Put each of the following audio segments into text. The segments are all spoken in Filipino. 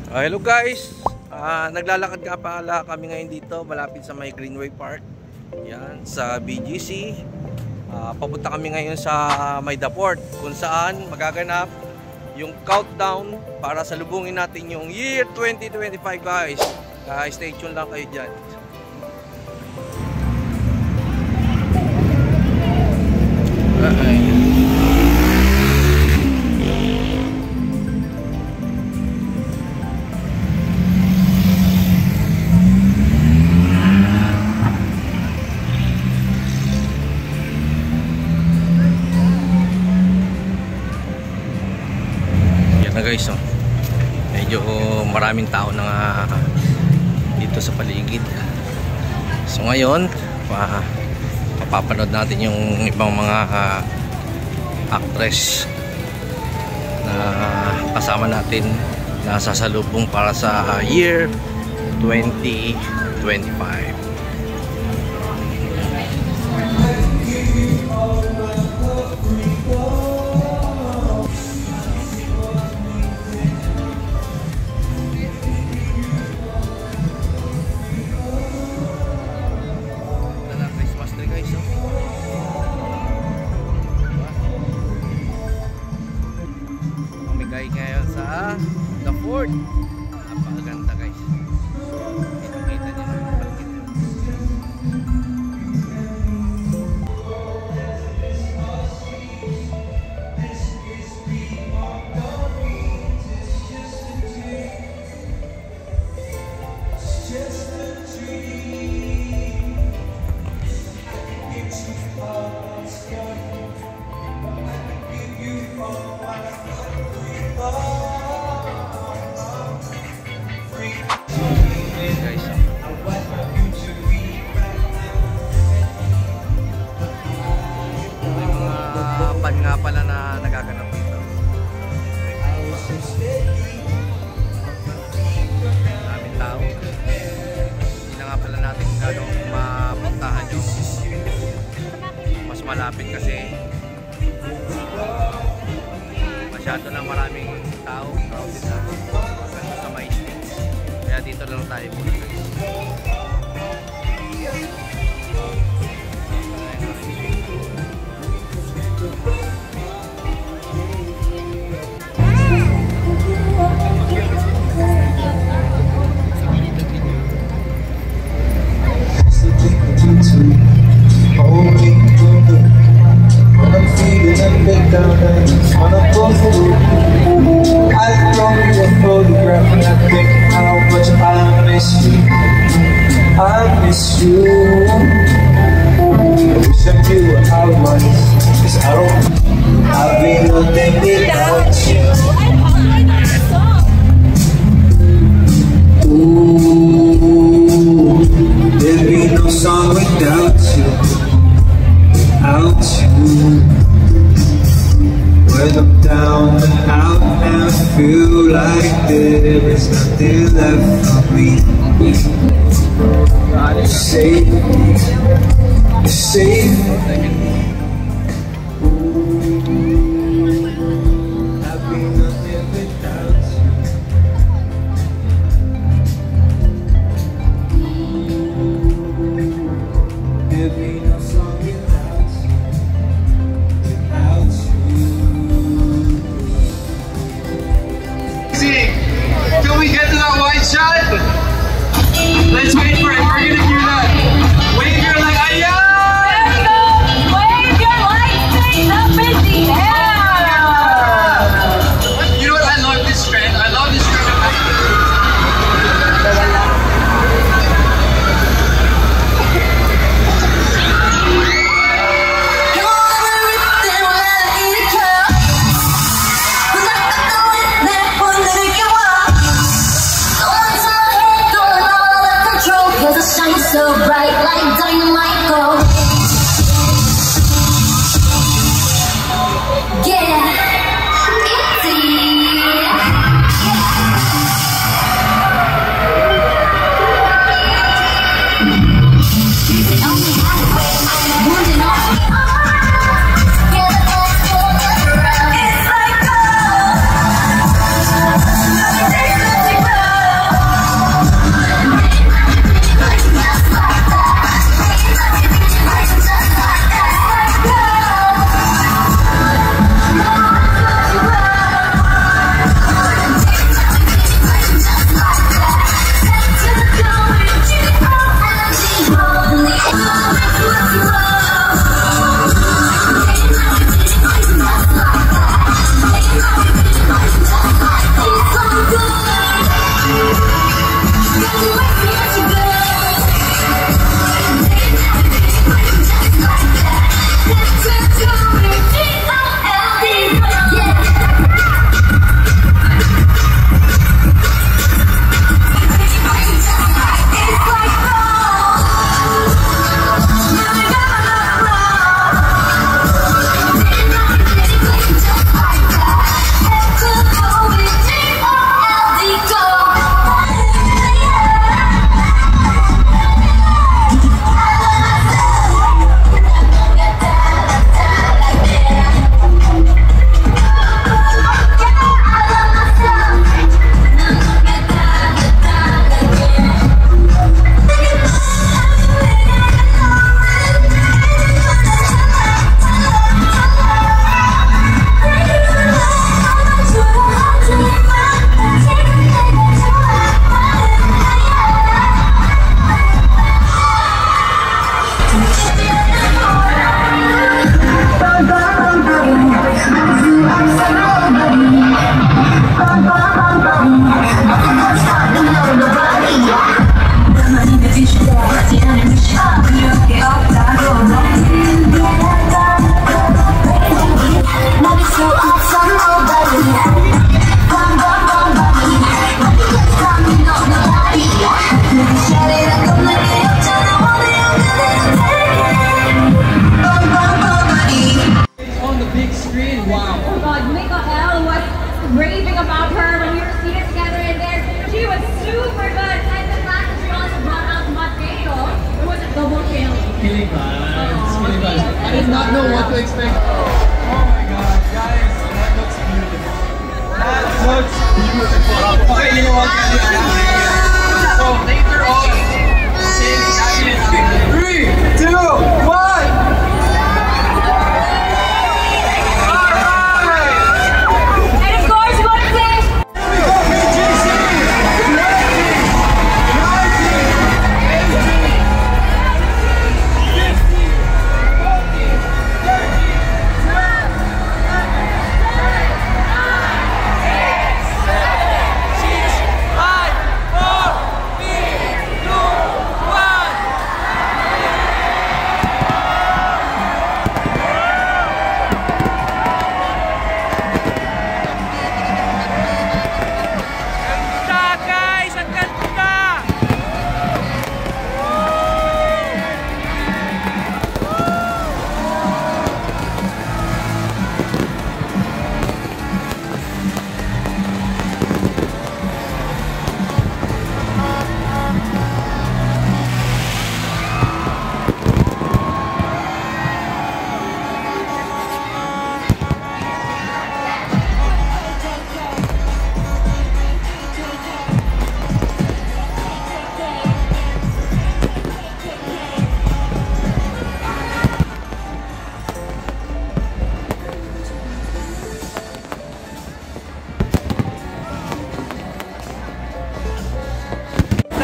Hello guys, naglalakad nga pala kami ngayon dito malapit sa may Greenway Park. Yan, sa BGC. Papunta kami ngayon sa Maida Port kung saan magaganap yung countdown para salubungin natin yung year 2025 guys. Stay tuned lang kayo dyan. Guys, no? Medyo maraming tao na dito sa paligid. So ngayon papapanood natin yung ibang mga actress na kasama natin na sasalubong para sa year 2025. Ngayon sa The Fort, napakaganda guys. Kita niyo ng paligid. Nga pala na nagaganap dito. Maraming tao. Hindi na nga pala natin gano'ng mapuntahan yung mas malapit kasi masyado na maraming tao. Crowded na sa may stage. Kaya dito lang tayo muna guys. When I'm down and out and I feel like there is nothing left for me. God is safe, you're safe. I've been nothing without you. There'll be no song without you. Till we get to that wide shot, let's wait for it. We're gonna hear that. Wave your leg. Ayan! There we go! Wave your leg straight up in the air! You know what? I love this trend. I love this trend. Control. expect. Oh my God, guys, that looks beautiful. That looks beautiful. Okay, you know what? So later on, sing that in 3, 2, 1.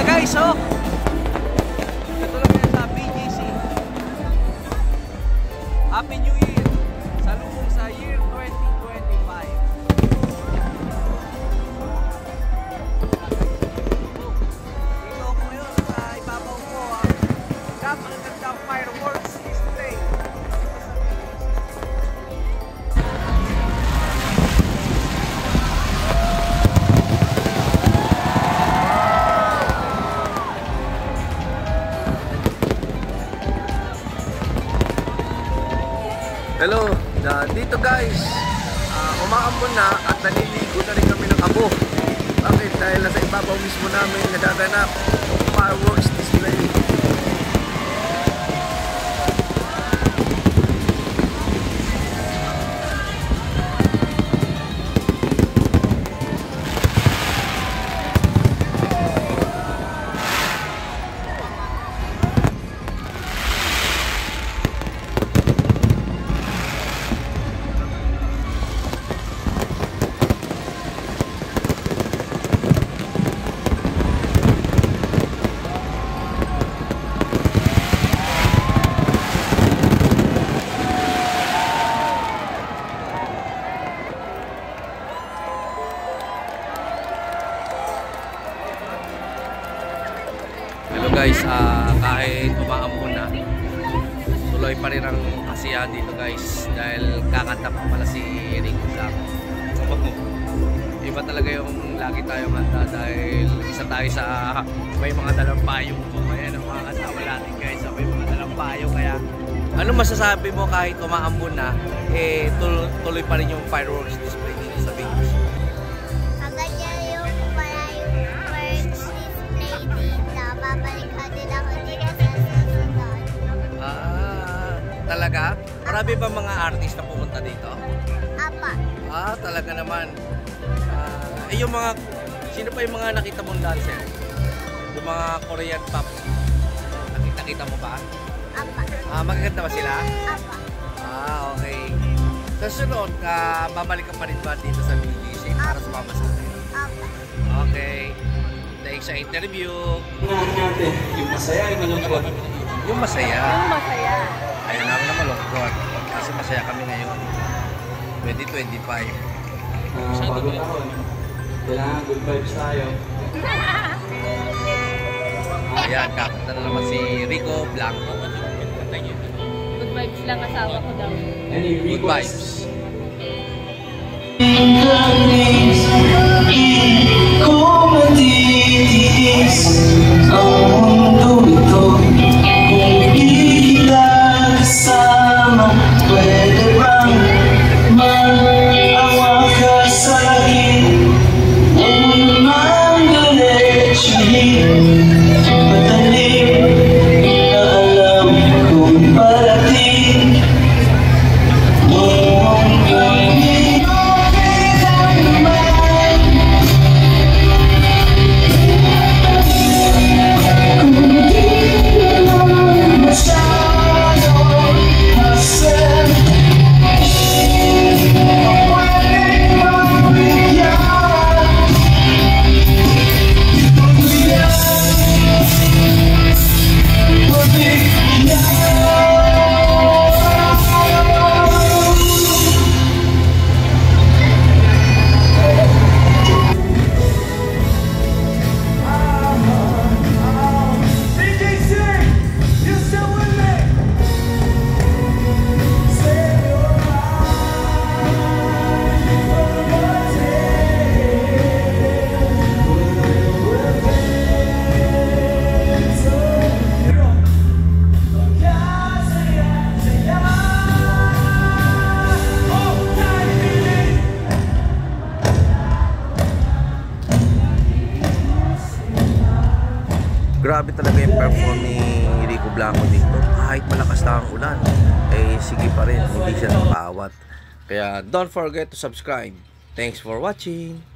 Guys, oh, ito lang yan sa BGC. Happy New Year! Salubong sa year 2025. Dito ako ngayon sa ibabaw ko. Napakagandang fireworks display. Hello, dito guys, umaambon na at naliligo na rin kami ng abo. Bakit? Dahil nasa ibabaw mismo namin nagaganap fireworks display. Guys, kahit umaambon na, tuloy pa rin ang kasiyahan dito guys dahil kakanta pa pala si Rico Blanco. Iba talaga yung lagi tayong handa dahil isa tayo sa may mga dalang payong po. Kaya ang mga kasama natin guys, may mga dalang payong. Kaya ano masasabi mo kahit umaambon na, tuloy pa rin yung fireworks display dito sa Vegas? Talaga? Marami ba mga artist na pumunta dito? Apa. Talaga naman. Yung mga, sino pa yung mga nakita mong dancer? Yung mga Korean pop. Nakita mo ba? Apa. Magaganda ba sila? Apa. Okay. Sa sunod, babalik ka pa rin ba dito sa BGC para sumama sa akin? Apa. Okay. Thanks sa interview. Yung masaya, yung malungkot. Yung masaya. Yung masaya. Ayaw namin na malungkot. Kasi masaya kami ngayon. 2025. Bagong taon. Kailangan good vibes tayo. Ayan, kakanta na naman si Rico Blanco. Good vibes lang asawa ko daw. Any Good vibes. grabe talaga yung perform ni Rico Blanco dito. Kahit malakas na ang ulan, eh sige pa rin, hindi siya napaawat. Kaya don't forget to subscribe. Thanks for watching.